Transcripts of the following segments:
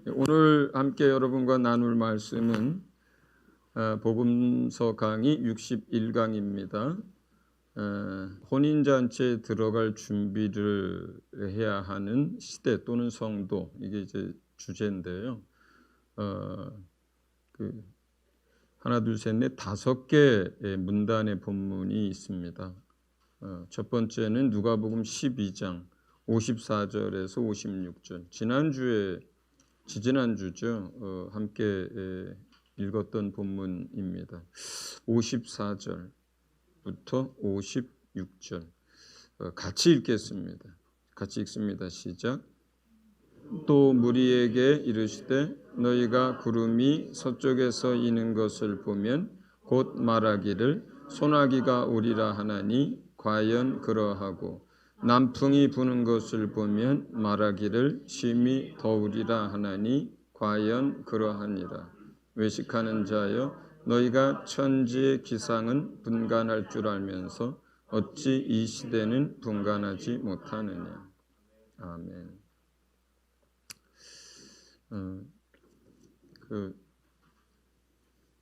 오늘 함께 여러분과 나눌 말씀은 복음서 강의 61강입니다. 혼인잔치에 들어갈 준비를 해야 하는 시대 또는 성도, 이게 이제 주제인데요. 하나, 둘, 셋, 넷, 5개의 문단의 본문이 있습니다. 첫 번째는 누가복음 12장 54절에서 56절. 지지난주죠. 함께 읽었던 본문입니다. 54절부터 56절 같이 읽겠습니다. 같이 읽습니다. 시작. 또 무리에게 이르시되 너희가 구름이 서쪽에서 이는 것을 보면 곧 말하기를 소나기가 오리라 하나니 과연 그러하고 남풍이 부는 것을 보면 말하기를 심히 더우리라 하나니 과연 그러하니라. 외식하는 자여 너희가 천지의 기상은 분간할 줄 알면서 어찌 이 시대는 분간하지 못하느냐. 아멘.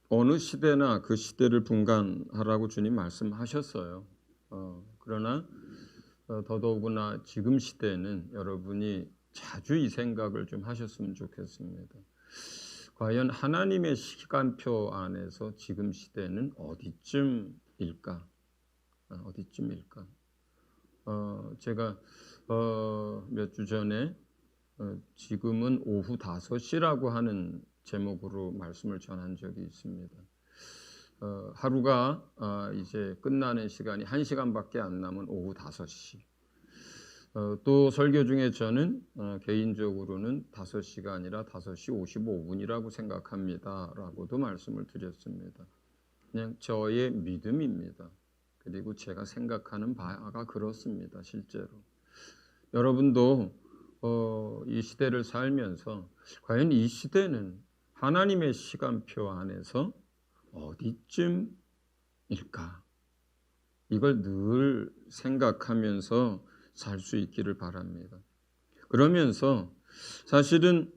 어느 시대나 그 시대를 분간하라고 주님 말씀하셨어요. 그러나 더더욱이나 지금 시대에는 여러분이 자주 이 생각을 좀 하셨으면 좋겠습니다. 과연 하나님의 시간표 안에서 지금 시대는 어디쯤일까? 어디쯤일까? 제가 몇 주 전에 지금은 오후 5시라고 하는 제목으로 말씀을 전한 적이 있습니다. 하루가 이제 끝나는 시간이 1시간밖에 안 남은 오후 5시. 또 설교 중에 저는 개인적으로는 5시가 아니라 5시 55분이라고 생각합니다. 라고도 말씀을 드렸습니다. 그냥 저의 믿음입니다. 그리고 제가 생각하는 바가 그렇습니다. 실제로. 여러분도 이 시대를 살면서 과연 이 시대는 하나님의 시간표 안에서 어디쯤일까? 이걸 늘 생각하면서 살 수 있기를 바랍니다. 그러면서 사실은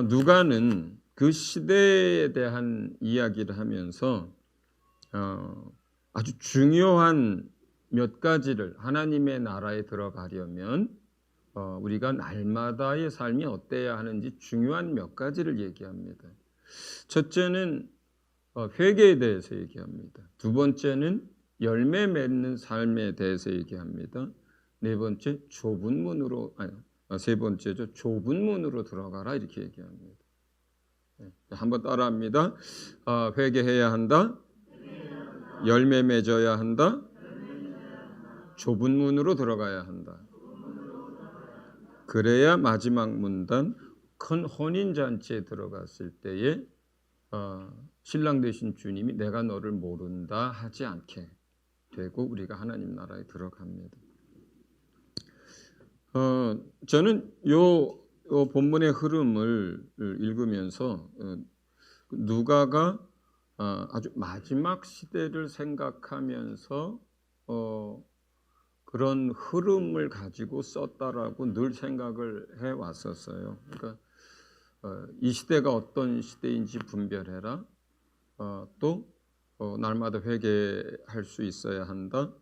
누가는 그 시대에 대한 이야기를 하면서 아주 중요한 몇 가지를 하나님의 나라에 들어가려면 우리가 날마다의 삶이 어때야 하는지 중요한 몇 가지를 얘기합니다. 첫째는 회개에 대해서 얘기합니다. 두 번째는 열매 맺는 삶에 대해서 얘기합니다. 네 번째 세 번째죠. 좁은 문으로 들어가라 이렇게 얘기합니다. 한번 따라합니다. 회개해야 한다. 열매 맺어야 한다. 좁은 문으로 들어가야 한다. 그래야 마지막 문단 큰 혼인잔치에 들어갔을 때에 신랑 되신 주님이 내가 너를 모른다 하지 않게 되고 우리가 하나님 나라에 들어갑니다. 저는 요 본문의 흐름을 읽으면서 누가가 아주 마지막 시대를 생각하면서 그런 흐름을 가지고 썼다라고 늘 생각을 해왔었어요. 그러니까 이 시대가 어떤 시대인지 분별해라. 또 날마다 회개할 수 있어야 한다.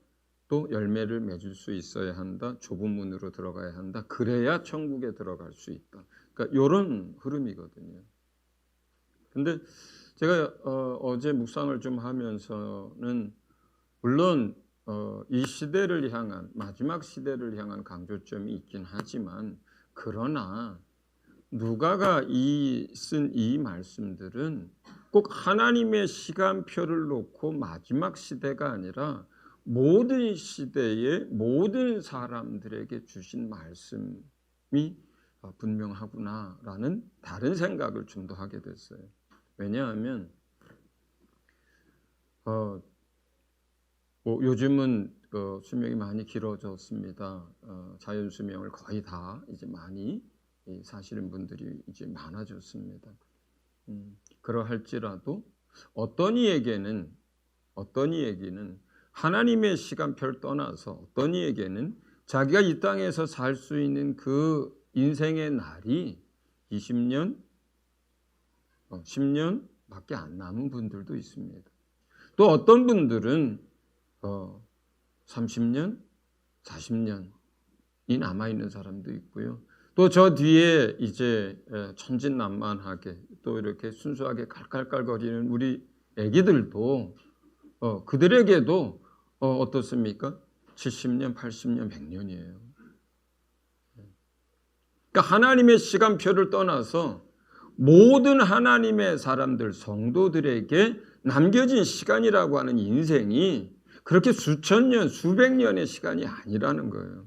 또 열매를 맺을 수 있어야 한다. 좁은 문으로 들어가야 한다. 그래야 천국에 들어갈 수 있다. 그러니까 이런 흐름이거든요. 근데 제가 어제 묵상을 좀 하면서는 물론 이 시대를 향한 마지막 시대를 향한 강조점이 있긴 하지만 그러나 누가가 쓴 이 말씀들은 꼭 하나님의 시간표를 놓고 마지막 시대가 아니라 모든 시대의 모든 사람들에게 주신 말씀이 분명하구나라는 다른 생각을 좀 더 하게 됐어요. 왜냐하면 요즘은 수명이 많이 길어졌습니다. 자연 수명을 거의 다 이제 많이 사시는 분들이 이제 많아졌습니다. 그러할지라도 어떤 이에게는 하나님의 시간표를 떠나서 어떤 이에게는 자기가 이 땅에서 살 수 있는 그 인생의 날이 20년, 10년밖에 안 남은 분들도 있습니다. 또 어떤 분들은 30년, 40년이 남아있는 사람도 있고요. 또 저 뒤에 이제 천진난만하게 또 이렇게 순수하게 깔깔깔거리는 우리 애기들도 그들에게도 어떻습니까? 70년, 80년, 100년이에요. 그러니까 하나님의 시간표를 떠나서 모든 하나님의 사람들, 성도들에게 남겨진 시간이라고 하는 인생이 그렇게 수천 년, 수백 년의 시간이 아니라는 거예요.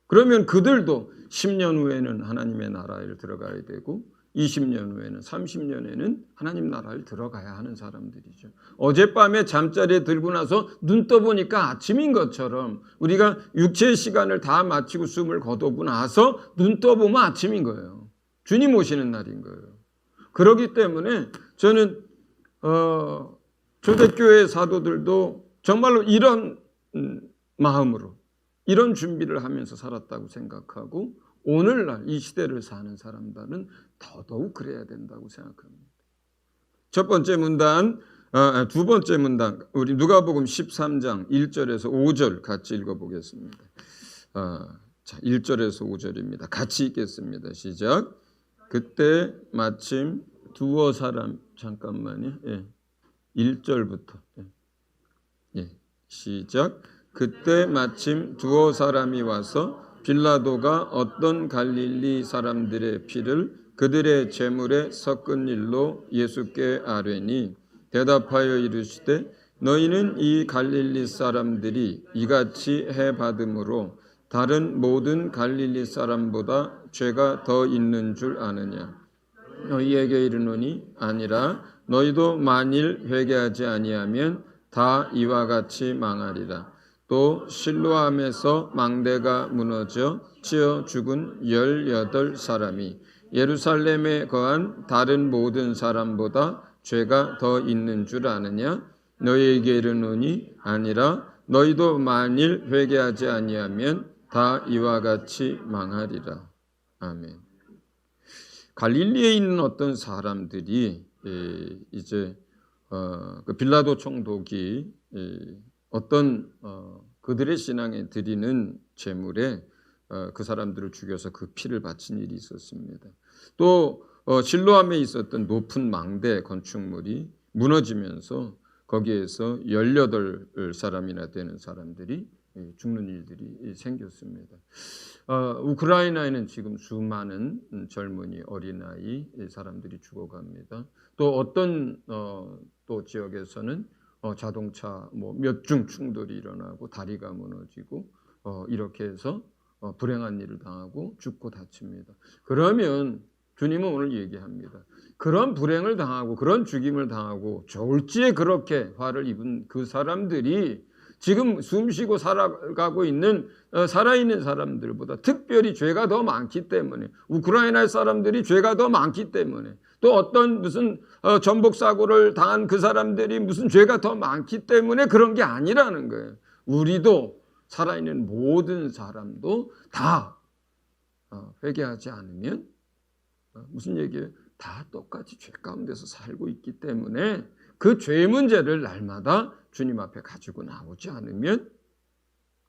그러면 그들도 10년 후에는 하나님의 나라에 들어가야 되고 20년 후에는 30년에는 하나님 나라에 들어가야 하는 사람들이죠. 어젯밤에 잠자리에 들고 나서 눈 떠보니까 아침인 것처럼 우리가 육체의 시간을 다 마치고 숨을 거두고 나서 눈 떠보면 아침인 거예요. 주님 오시는 날인 거예요. 그렇기 때문에 저는 초대교회 사도들도 정말로 이런 마음으로 이런 준비를 하면서 살았다고 생각하고 오늘날 이 시대를 사는 사람들은 더더욱 그래야 된다고 생각합니다. 첫 번째 문단, 두 번째 문단 우리 누가복음 13장 1절에서 5절 같이 읽어보겠습니다. 자, 1절에서 5절입니다. 같이 읽겠습니다. 시작. 그때 마침 두어 사람 잠깐만요. 1절부터 시작. 그때 마침 두어 사람이 와서 빌라도가 어떤 갈릴리 사람들의 피를 그들의 제물에 섞은 일로 예수께 아뢰니 대답하여 이르시되 너희는 이 갈릴리 사람들이 이같이 해 받음으로 다른 모든 갈릴리 사람보다 죄가 더 있는 줄 아느냐. 너희에게 이르노니 아니라 너희도 만일 회개하지 아니하면 다 이와 같이 망하리라. 또 실로암에서 망대가 무너져 치어 죽은 18사람이 예루살렘에 거한 다른 모든 사람보다 죄가 더 있는 줄 아느냐? 너희에게 이르노니 아니라 너희도 만일 회개하지 아니하면 다 이와 같이 망하리라. 아멘. 갈릴리에 있는 어떤 사람들이 이제 그 빌라도 총독이 어떤 그들의 신앙에 드리는 제물에 그 사람들을 죽여서 그 피를 바친 일이 있었습니다. 또 실로암에 있었던 높은 망대 건축물이 무너지면서 거기에서 18사람이나 되는 사람들이 죽는 일들이 생겼습니다. 우크라이나에는 지금 수많은 젊은이 어린아이 사람들이 죽어갑니다. 또 어떤 또 지역에서는 자동차 몇 중 충돌이 일어나고 다리가 무너지고 이렇게 해서 불행한 일을 당하고 죽고 다칩니다. 그러면 주님은 오늘 얘기합니다. 그런 불행을 당하고 그런 죽임을 당하고 졸지에 그렇게 화를 입은 그 사람들이 지금 숨쉬고 살아가고 있는 살아있는 사람들보다 특별히 죄가 더 많기 때문에 우크라이나 사람들이 죄가 더 많기 때문에 또 어떤 무슨 전복 사고를 당한 그 사람들이 무슨 죄가 더 많기 때문에 그런 게 아니라는 거예요. 우리도 살아있는 모든 사람도 다 회개하지 않으면 무슨 얘기예요? 다 똑같이 죄 가운데서 살고 있기 때문에 그 죄 문제를 날마다 주님 앞에 가지고 나오지 않으면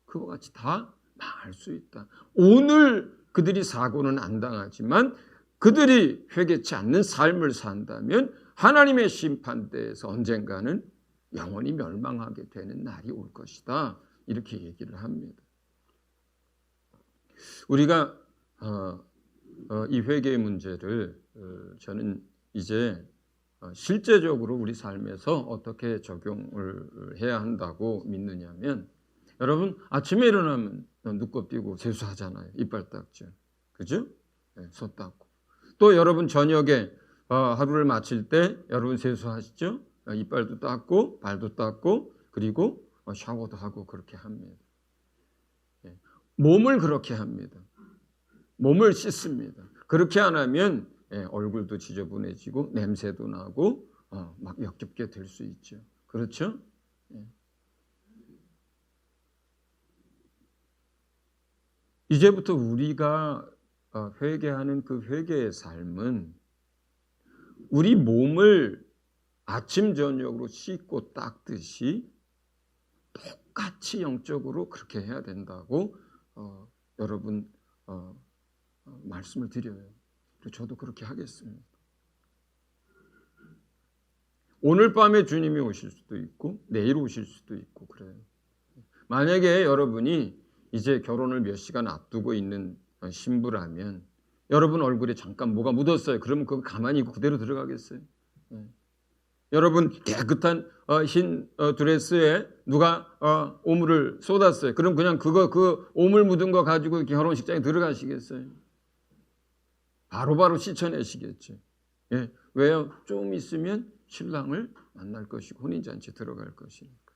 그와 같이 다 망할 수 있다. 오늘 그들이 사고는 안 당하지만 그들이 회개치 않는 삶을 산다면 하나님의 심판대에서 언젠가는 영원히 멸망하게 되는 날이 올 것이다. 이렇게 얘기를 합니다. 우리가 이 회개의 문제를 저는 이제 실제적으로 우리 삶에서 어떻게 적용을 해야 한다고 믿느냐면 여러분 아침에 일어나면 눈곱 띄고 세수하잖아요. 이빨 닦죠. 그죠? 네, 손 닦고. 또 여러분 저녁에 하루를 마칠 때 여러분 세수하시죠? 이빨도 닦고 발도 닦고 그리고 샤워도 하고 그렇게 합니다. 네. 몸을 그렇게 합니다. 몸을 씻습니다. 그렇게 안 하면 얼굴도 지저분해지고 냄새도 나고 막 역겹게 될 수 있죠. 그렇죠? 이제부터 우리가 회개하는 그 회개의 삶은 우리 몸을 아침 저녁으로 씻고 닦듯이 똑같이 영적으로 그렇게 해야 된다고 여러분 말씀을 드려요. 저도 그렇게 하겠습니다. 오늘 밤에 주님이 오실 수도 있고 내일 오실 수도 있고 그래요. 만약에 여러분이 이제 결혼을 몇 시간 앞두고 있는 신부라면 여러분 얼굴에 잠깐 뭐가 묻었어요. 그러면 그거 가만히 있고 그대로 들어가겠어요? 여러분 깨끗한 흰 드레스에 누가 오물을 쏟았어요. 그럼 그냥 그 오물 묻은 거 가지고 결혼식장에 들어가시겠어요? 바로바로 씻어내시겠죠. 예. 왜요? 좀 있으면 신랑을 만날 것이고 혼인잔치에 들어갈 것이니까.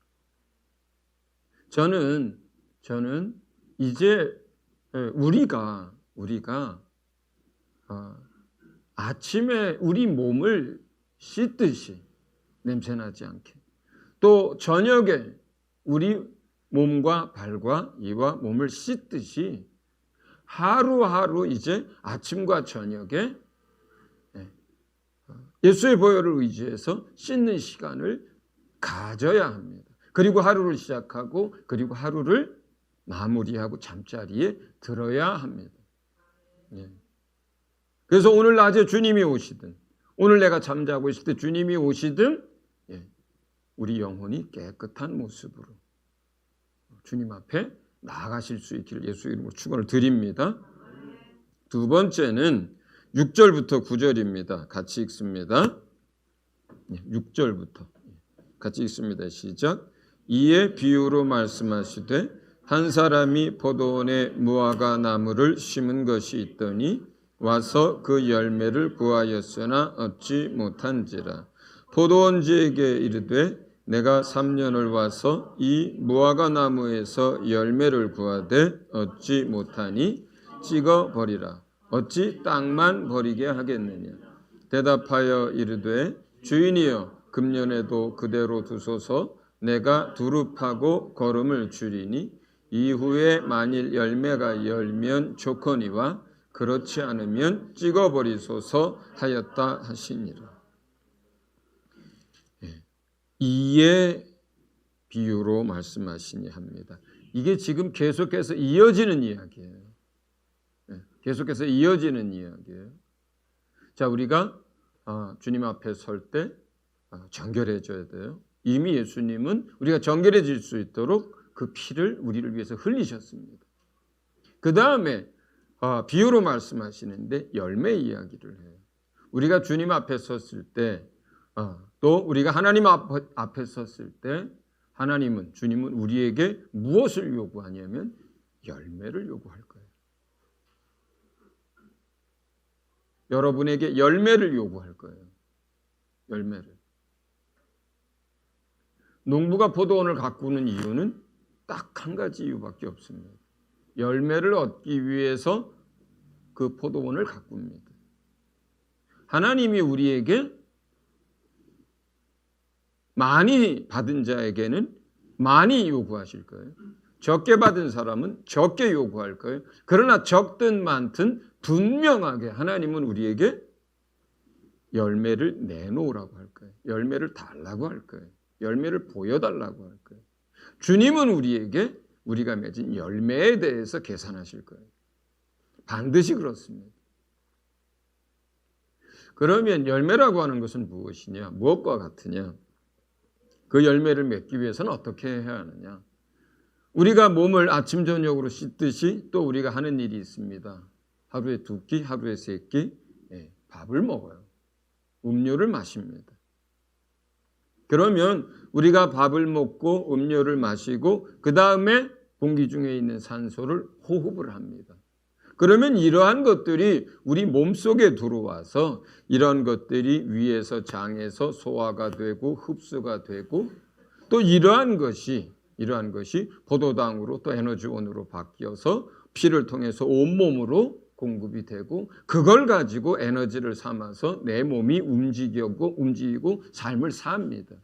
저는 이제 우리가 아침에 우리 몸을 씻듯이 냄새나지 않게, 또 저녁에 우리 몸과 발과 이와 몸을 씻듯이 하루하루 이제 아침과 저녁에 예수의 보혈을 의지해서 씻는 시간을 가져야 합니다. 그리고 하루를 시작하고 그리고 하루를 마무리하고 잠자리에 들어야 합니다. 그래서 오늘 낮에 주님이 오시든 오늘 내가 잠자고 있을 때 주님이 오시든 우리 영혼이 깨끗한 모습으로 주님 앞에 나아가실 수 있기를 예수 이름으로 축원을 드립니다. 두 번째는 6절부터 9절입니다. 같이 읽습니다. 6절부터 같이 읽습니다. 시작. 이에 비유로 말씀하시되 한 사람이 포도원에 무화과 나무를 심은 것이 있더니 와서 그 열매를 구하였으나 얻지 못한지라. 포도원주에게 이르되 내가 3년을 와서 이 무화과 나무에서 열매를 구하되 얻지 못하니 찍어 버리라. 어찌 땅만 버리게 하겠느냐. 대답하여 이르되 주인이여 금년에도 그대로 두소서. 내가 두릅하고 거름을 줄이니 이후에 만일 열매가 열면 좋거니와 그렇지 않으면 찍어버리소서 하였다 하시니라. 이에 비유로 말씀하시니 합니다. 이게 지금 계속해서 이어지는 이야기예요. 계속해서 이어지는 이야기예요. 자, 우리가 주님 앞에 설 때 정결해져야 돼요. 이미 예수님은 우리가 정결해질 수 있도록 그 피를 우리를 위해서 흘리셨습니다. 그 다음에 비유로 말씀하시는데 열매 이야기를 해요. 우리가 주님 앞에 섰을 때, 또 우리가 하나님 앞에 섰을 때 하나님은, 주님은 우리에게 무엇을 요구하냐면 열매를 요구할 거예요. 여러분에게 열매를 요구할 거예요. 열매를. 농부가 포도원을 가꾸는 이유는 딱 한 가지 이유밖에 없습니다. 열매를 얻기 위해서 그 포도원을 가꿉니다. 하나님이 우리에게 많이 받은 자에게는 많이 요구하실 거예요. 적게 받은 사람은 적게 요구할 거예요. 그러나 적든 많든 분명하게 하나님은 우리에게 열매를 내놓으라고 할 거예요. 열매를 달라고 할 거예요. 열매를 보여달라고 할 거예요. 주님은 우리에게 우리가 맺은 열매에 대해서 계산하실 거예요. 반드시 그렇습니다. 그러면 열매라고 하는 것은 무엇이냐? 무엇과 같으냐? 그 열매를 맺기 위해서는 어떻게 해야 하느냐? 우리가 몸을 아침 저녁으로 씻듯이 또 우리가 하는 일이 있습니다. 하루에 2끼, 하루에 3끼 밥을 먹어요. 음료를 마십니다. 그러면 우리가 밥을 먹고 음료를 마시고 그 다음에 공기 중에 있는 산소를 호흡을 합니다. 그러면 이러한 것들이 우리 몸속에 들어와서 이런 것들이 위에서 장에서 소화가 되고 흡수가 되고 또 이러한 것이 포도당으로 또 에너지원으로 바뀌어서 피를 통해서 온몸으로 공급이 되고 그걸 가지고 에너지를 삼아서 내 몸이 움직이고 삶을 삽니다.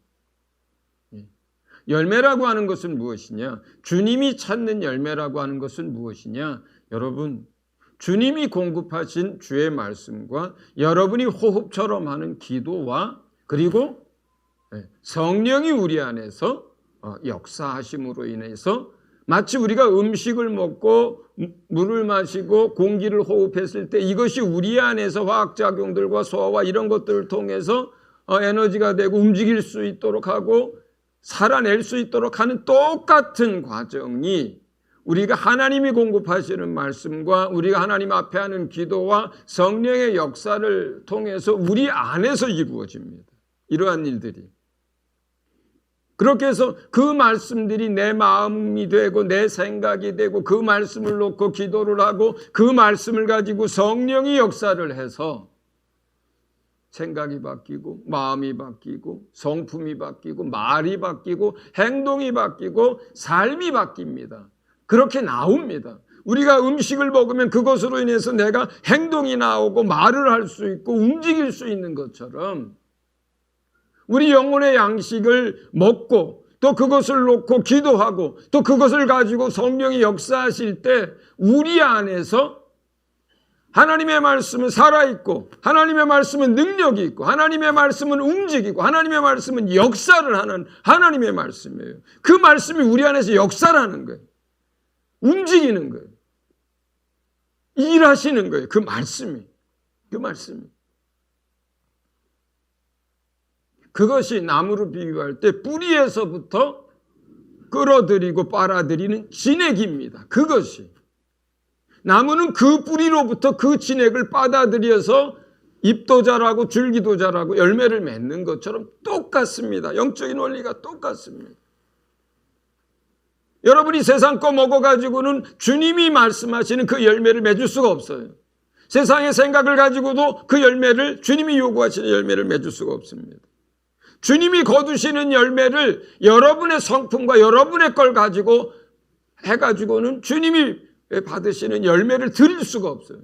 열매라고 하는 것은 무엇이냐? 주님이 찾는 열매라고 하는 것은 무엇이냐? 여러분, 주님이 공급하신 주의 말씀과 여러분이 호흡처럼 하는 기도와 그리고 성령이 우리 안에서 역사하심으로 인해서 마치 우리가 음식을 먹고 물을 마시고 공기를 호흡했을 때 이것이 우리 안에서 화학작용들과 소화와 이런 것들을 통해서 에너지가 되고 움직일 수 있도록 하고 살아낼 수 있도록 하는 똑같은 과정이 우리가 하나님이 공급하시는 말씀과 우리가 하나님 앞에 하는 기도와 성령의 역사를 통해서 우리 안에서 이루어집니다. 이러한 일들이. 그렇게 해서 그 말씀들이 내 마음이 되고 내 생각이 되고 그 말씀을 놓고 기도를 하고 그 말씀을 가지고 성령이 역사를 해서 생각이 바뀌고 마음이 바뀌고 성품이 바뀌고 말이 바뀌고 행동이 바뀌고 삶이 바뀝니다. 그렇게 나옵니다. 우리가 음식을 먹으면 그것으로 인해서 내가 행동이 나오고 말을 할 수 있고 움직일 수 있는 것처럼 우리 영혼의 양식을 먹고 또 그것을 놓고 기도하고 또 그것을 가지고 성령이 역사하실 때 우리 안에서 하나님의 말씀은 살아있고 하나님의 말씀은 능력이 있고 하나님의 말씀은 움직이고 하나님의 말씀은 역사를 하는 하나님의 말씀이에요. 그 말씀이 우리 안에서 역사를 하는 거예요. 움직이는 거예요. 일하시는 거예요. 그 말씀이. 그것이 나무로 비유할 때 뿌리에서부터 끌어들이고 빨아들이는 진액입니다. 그것이. 나무는 그 뿌리로부터 그 진액을 받아들여서 잎도 자라고 줄기도 자라고 열매를 맺는 것처럼 똑같습니다. 영적인 원리가 똑같습니다. 여러분이 세상 거 먹어가지고는 주님이 말씀하시는 그 열매를 맺을 수가 없어요. 세상의 생각을 가지고도 그 열매를 주님이 요구하시는 열매를 맺을 수가 없습니다. 주님이 거두시는 열매를 여러분의 성품과 여러분의 걸 가지고 해가지고는 주님이 받으시는 열매를 드릴 수가 없어요.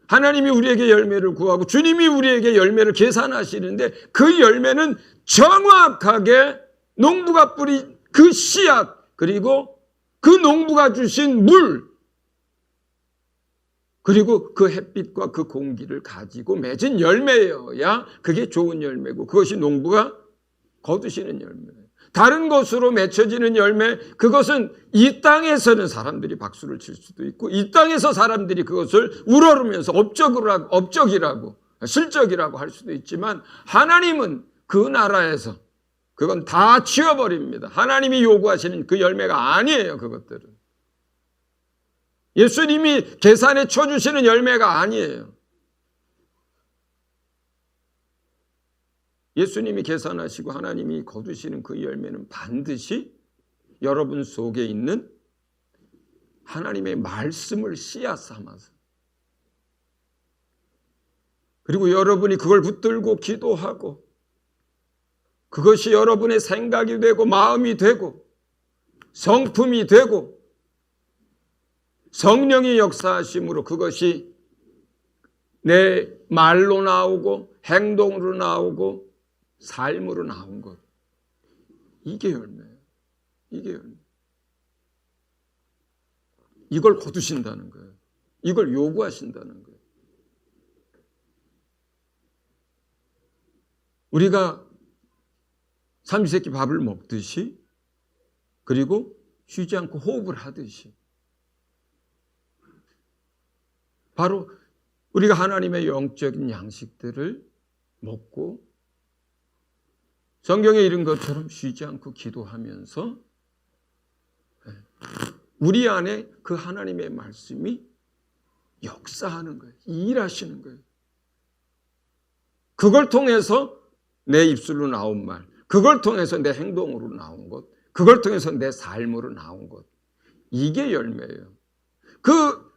하나님이 우리에게 열매를 구하고 주님이 우리에게 열매를 계산하시는데 그 열매는 정확하게 농부가 뿌린 그 씨앗 그리고 그 농부가 주신 물 그리고 그 햇빛과 그 공기를 가지고 맺은 열매여야 그게 좋은 열매고 그것이 농부가 거두시는 열매예요. 다른 것으로 맺혀지는 열매 그것은 이 땅에서는 사람들이 박수를 칠 수도 있고 이 땅에서 사람들이 그것을 우러르면서 업적이라고 실적이라고 할 수도 있지만 하나님은 그 나라에서 그건 다 치워버립니다. 하나님이 요구하시는 그 열매가 아니에요. 그것들은. 예수님이 계산에 쳐주시는 열매가 아니에요. 예수님이 계산하시고 하나님이 거두시는 그 열매는 반드시 여러분 속에 있는 하나님의 말씀을 씨앗 삼아서 그리고 여러분이 그걸 붙들고 기도하고 그것이 여러분의 생각이 되고 마음이 되고 성품이 되고 성령이 역사하심으로 그것이 내 말로 나오고 행동으로 나오고 삶으로 나온 것. 이게 열매예요. 이게 열매. 이걸 거두신다는 거예요. 이걸 요구하신다는 거예요. 우리가 삼시세끼 밥을 먹듯이 그리고 쉬지 않고 호흡을 하듯이 바로 우리가 하나님의 영적인 양식들을 먹고 성경에 이른 것처럼 쉬지 않고 기도하면서 우리 안에 그 하나님의 말씀이 역사하는 거예요. 일하시는 거예요. 그걸 통해서 내 입술로 나온 말, 그걸 통해서 내 행동으로 나온 것, 그걸 통해서 내 삶으로 나온 것. 이게 열매예요. 그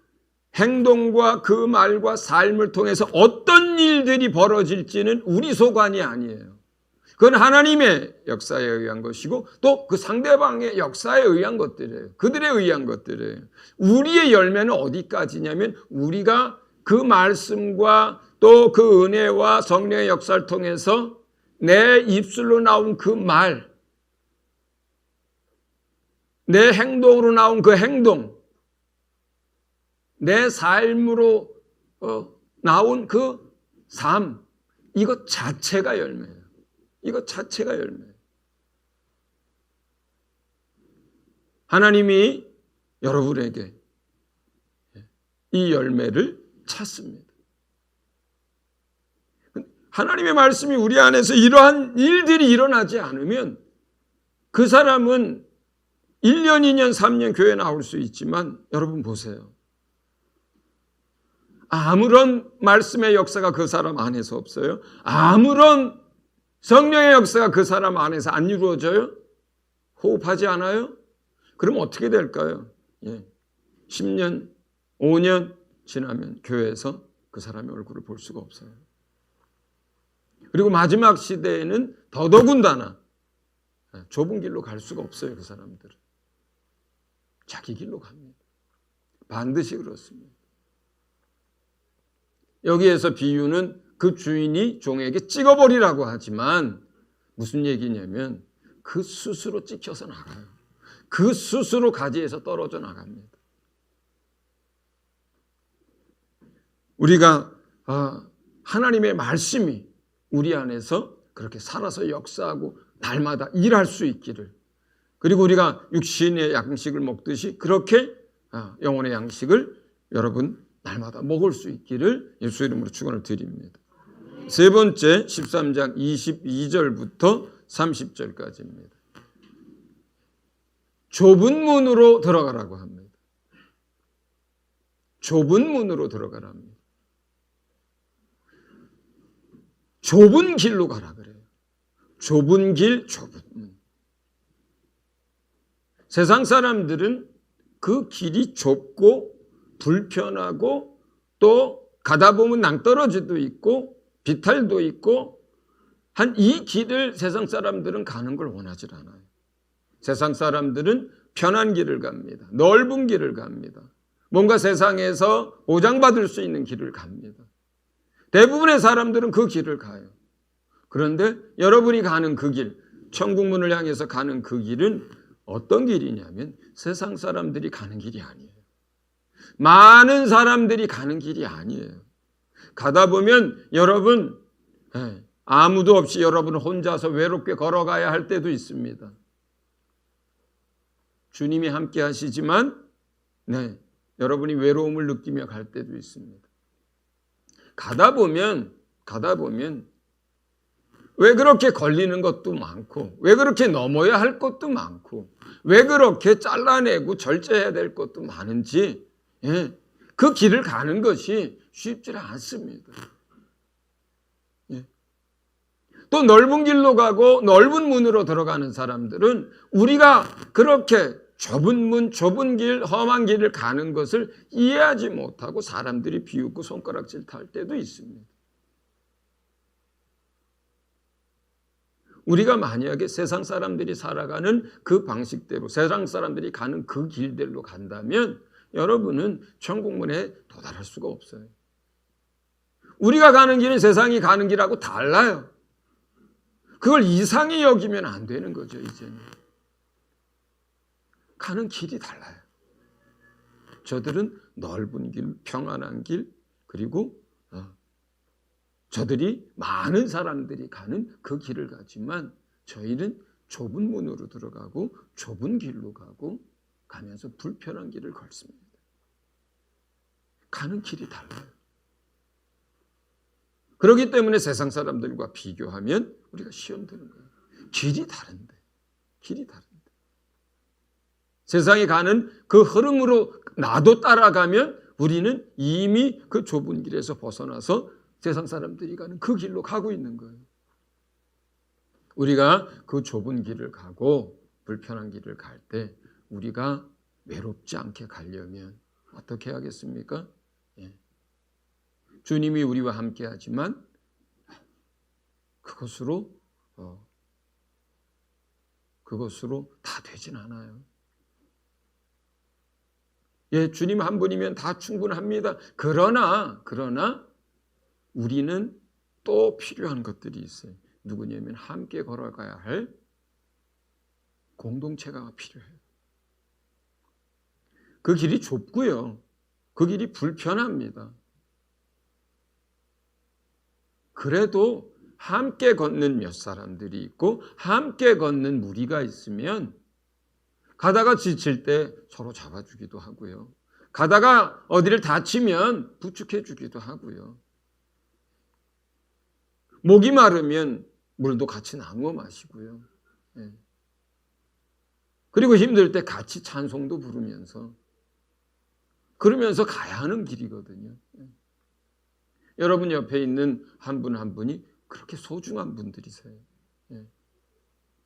행동과 그 말과 삶을 통해서 어떤 일들이 벌어질지는 우리 소관이 아니에요. 그건 하나님의 역사에 의한 것이고 또 그 상대방의 역사에 의한 것들이에요. 그들에 의한 것들이에요. 우리의 열매는 어디까지냐면 우리가 그 말씀과 또 그 은혜와 성령의 역사를 통해서 내 입술로 나온 그 말, 내 행동으로 나온 그 행동, 내 삶으로 나온 그 삶, 이것 자체가 열매예요. 이것 자체가 열매예요. 하나님이 여러분에게 이 열매를 찾습니다. 하나님의 말씀이 우리 안에서 이러한 일들이 일어나지 않으면 그 사람은 1년, 2년, 3년 교회 나올 수 있지만 여러분 보세요. 아무런 말씀의 역사가 그 사람 안에서 없어요. 아무런 성령의 역사가 그 사람 안에서 안 이루어져요. 호흡하지 않아요. 그럼 어떻게 될까요? 10년, 5년 지나면 교회에서 그 사람의 얼굴을 볼 수가 없어요. 그리고 마지막 시대에는 더더군다나 좁은 길로 갈 수가 없어요. 그 사람들은 자기 길로 갑니다. 반드시 그렇습니다. 여기에서 비유는 그 주인이 종에게 찍어버리라고 하지만 무슨 얘기냐면 그 스스로 찍혀서 나가요. 그 스스로 가지에서 떨어져 나갑니다. 우리가 하나님의 말씀이 우리 안에서 그렇게 살아서 역사하고 날마다 일할 수 있기를, 그리고 우리가 육신의 양식을 먹듯이 그렇게 영혼의 양식을 여러분 날마다 먹을 수 있기를 예수 이름으로 축원을 드립니다. 세 번째 13장 22절부터 30절까지입니다. 좁은 문으로 들어가라고 합니다. 좁은 문으로 들어가랍니다. 좁은 길로 가라 그래요. 좁은 길, 좁은 문. 세상 사람들은 그 길이 좁고 불편하고 또 가다 보면 낭떠러지도 있고 비탈도 있고 한 이 길을 세상 사람들은 가는 걸 원하지 않아요. 세상 사람들은 편한 길을 갑니다. 넓은 길을 갑니다. 뭔가 세상에서 보장받을 수 있는 길을 갑니다. 대부분의 사람들은 그 길을 가요. 그런데 여러분이 가는 그 길, 천국문을 향해서 가는 그 길은 어떤 길이냐면 세상 사람들이 가는 길이 아니에요. 많은 사람들이 가는 길이 아니에요. 가다 보면 여러분 아무도 없이 여러분 혼자서 외롭게 걸어가야 할 때도 있습니다. 주님이 함께 하시지만 여러분이 외로움을 느끼며 갈 때도 있습니다. 가다 보면 왜 그렇게 걸리는 것도 많고 왜 그렇게 넘어야 할 것도 많고 왜 그렇게 잘라내고 절제해야 될 것도 많은지 그 길을 가는 것이 쉽지 않습니다. 또 넓은 길로 가고 넓은 문으로 들어가는 사람들은 우리가 그렇게 좁은 문, 좁은 길, 험한 길을 가는 것을 이해하지 못하고 사람들이 비웃고 손가락질 탈 때도 있습니다. 우리가 만약에 세상 사람들이 살아가는 그 방식대로 세상 사람들이 가는 그 길대로 간다면 여러분은 천국문에 도달할 수가 없어요. 우리가 가는 길은 세상이 가는 길하고 달라요. 그걸 이상히 여기면 안 되는 거죠. 이제는 가는 길이 달라요. 저들은 넓은 길, 평안한 길, 그리고 저들이 많은 사람들이 가는 그 길을 가지만 저희는 좁은 문으로 들어가고 좁은 길로 가면서 불편한 길을 걸습니다. 가는 길이 달라요. 그렇기 때문에 세상 사람들과 비교하면 우리가 시험 드는 거예요. 길이 다른데. 세상에 가는 그 흐름으로 나도 따라가면 우리는 이미 그 좁은 길에서 벗어나서 세상 사람들이 가는 그 길로 가고 있는 거예요. 우리가 그 좁은 길을 가고 불편한 길을 갈 때 우리가 외롭지 않게 가려면 어떻게 하겠습니까? 주님이 우리와 함께 하지만 그것으로 다 되진 않아요. 주님 한 분이면 다 충분합니다. 그러나 우리는 또 필요한 것들이 있어요. 누구냐면 함께 걸어가야 할 공동체가 필요해요. 그 길이 좁고요. 그 길이 불편합니다. 그래도 함께 걷는 몇 사람들이 있고 함께 걷는 무리가 있으면 가다가 지칠 때 서로 잡아주기도 하고요. 가다가 어디를 다치면 부축해 주기도 하고요. 목이 마르면 물도 같이 나누어 마시고요. 그리고 힘들 때 같이 찬송도 부르면서 그러면서 가야 하는 길이거든요. 여러분 옆에 있는 한 분 한 분이 그렇게 소중한 분들이세요.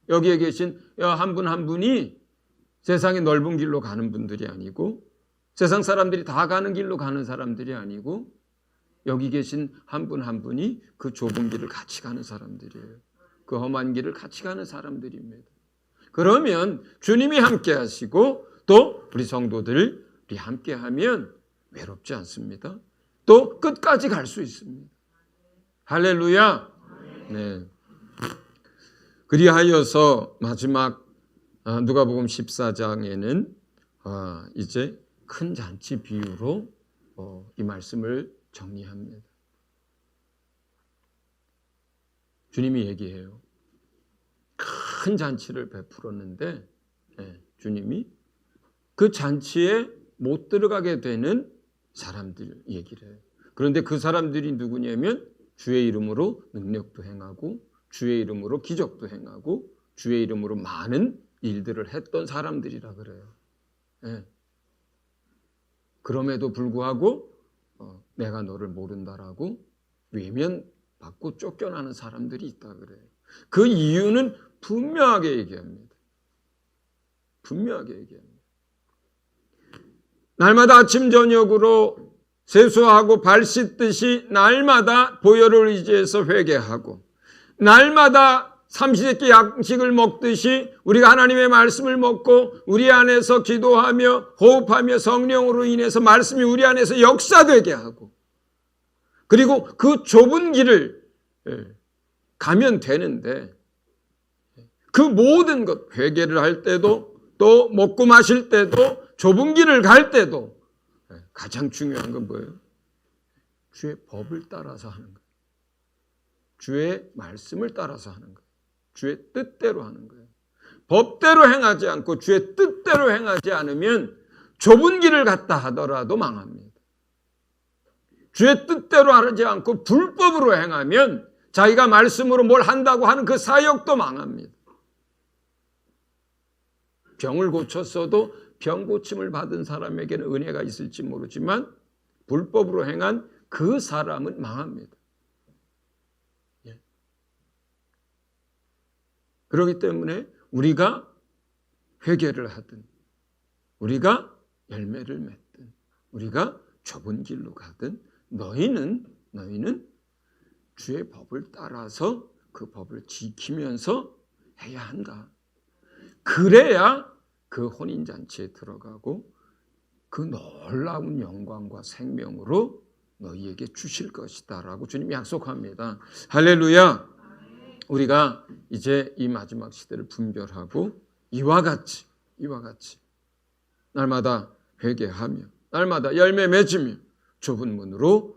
여기에 계신 한 분 한 분이 세상의 넓은 길로 가는 분들이 아니고 세상 사람들이 다 가는 길로 가는 사람들이 아니고 여기 계신 한 분 한 분이 그 좁은 길을 같이 가는 사람들이에요. 그 험한 길을 같이 가는 사람들입니다. 그러면 주님이 함께 하시고 또 우리 성도들이 함께 하면 외롭지 않습니다. 또 끝까지 갈 수 있습니다. 할렐루야. 네. 그리하여서 마지막 누가복음 14장에는 이제 큰 잔치 비유로 이 말씀을 정리합니다. 주님이 얘기해요. 큰 잔치를 베풀었는데 주님이 그 잔치에 못 들어가게 되는 사람들 얘기를 해요. 그런데 그 사람들이 누구냐면 주의 이름으로 능력도 행하고 주의 이름으로 기적도 행하고 주의 이름으로 많은 일들을 했던 사람들이라 그래요. 그럼에도 불구하고 내가 너를 모른다라고 외면받고 쫓겨나는 사람들이 있다 그래요. 그 이유는 분명하게 얘기합니다. 분명하게 얘기합니다. 날마다 아침 저녁으로 세수하고 발 씻듯이 날마다 보혈을 의지해서 회개하고 날마다 삼시세끼 양식을 먹듯이 우리가 하나님의 말씀을 먹고 우리 안에서 기도하며 호흡하며 성령으로 인해서 말씀이 우리 안에서 역사되게 하고 그리고 그 좁은 길을 가면 되는데 그 모든 것 회개를 할 때도 또 먹고 마실 때도 좁은 길을 갈 때도 가장 중요한 건 뭐예요? 주의 법을 따라서 하는 거예요. 주의 말씀을 따라서 하는 거예요. 주의 뜻대로 하는 거예요. 법대로 행하지 않고 주의 뜻대로 행하지 않으면 좁은 길을 갔다 하더라도 망합니다. 주의 뜻대로 하지 않고 불법으로 행하면 자기가 말씀으로 뭘 한다고 하는 그 사역도 망합니다. 병을 고쳤어도 병 고침을 받은 사람에게는 은혜가 있을지 모르지만 불법으로 행한 그 사람은 망합니다. 그렇기 때문에 우리가 회개를 하든 우리가 열매를 맺든 우리가 좁은 길로 가든 너희는 주의 법을 따라서 그 법을 지키면서 해야 한다. 그래야 그 혼인잔치에 들어가고 그 놀라운 영광과 생명으로 너희에게 주실 것이다 라고 주님이 약속합니다. 할렐루야. 우리가 이제 이 마지막 시대를 분별하고 이와 같이 날마다 회개하며 날마다 열매 맺으며 좁은 문으로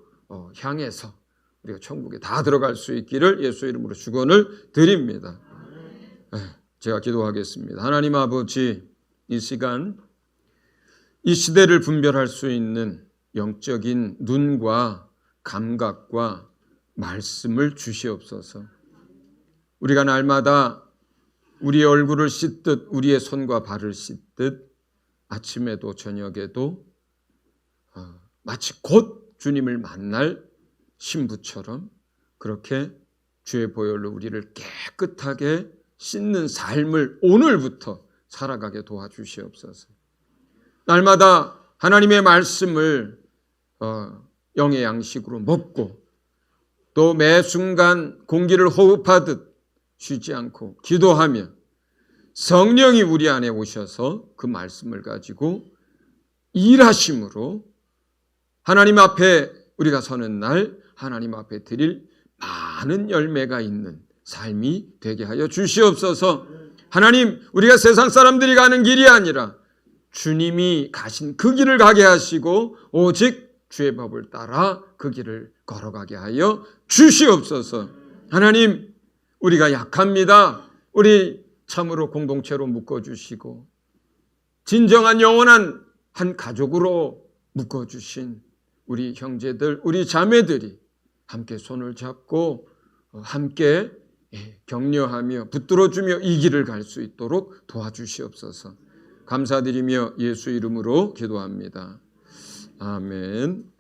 향해서 우리가 천국에 다 들어갈 수 있기를 예수 이름으로 축원을 드립니다. 제가 기도하겠습니다. 하나님 아버지, 이 시간 이 시대를 분별할 수 있는 영적인 눈과 감각과 말씀을 주시옵소서. 우리가 날마다 우리의 얼굴을 씻듯 우리의 손과 발을 씻듯 아침에도 저녁에도 마치 곧 주님을 만날 신부처럼 그렇게 주의 보혈로 우리를 깨끗하게 씻는 삶을 오늘부터 살아가게 도와주시옵소서. 날마다 하나님의 말씀을 영의 양식으로 먹고 또 매 순간 공기를 호흡하듯 쉬지 않고 기도하며 성령이 우리 안에 오셔서 그 말씀을 가지고 일하심으로 하나님 앞에 우리가 서는 날 하나님 앞에 드릴 많은 열매가 있는 삶이 되게 하여 주시옵소서. 하나님, 우리가 세상 사람들이 가는 길이 아니라 주님이 가신 그 길을 가게 하시고 오직 주의 법을 따라 그 길을 걸어가게 하여 주시옵소서. 하나님, 우리가 약합니다. 우리 참으로 공동체로 묶어주시고 진정한 영원한 한 가족으로 묶어주신 우리 형제들, 우리 자매들이 함께 손을 잡고 함께 격려하며 붙들어주며 이 길을 갈 수 있도록 도와주시옵소서. 감사드리며 예수 이름으로 기도합니다. 아멘.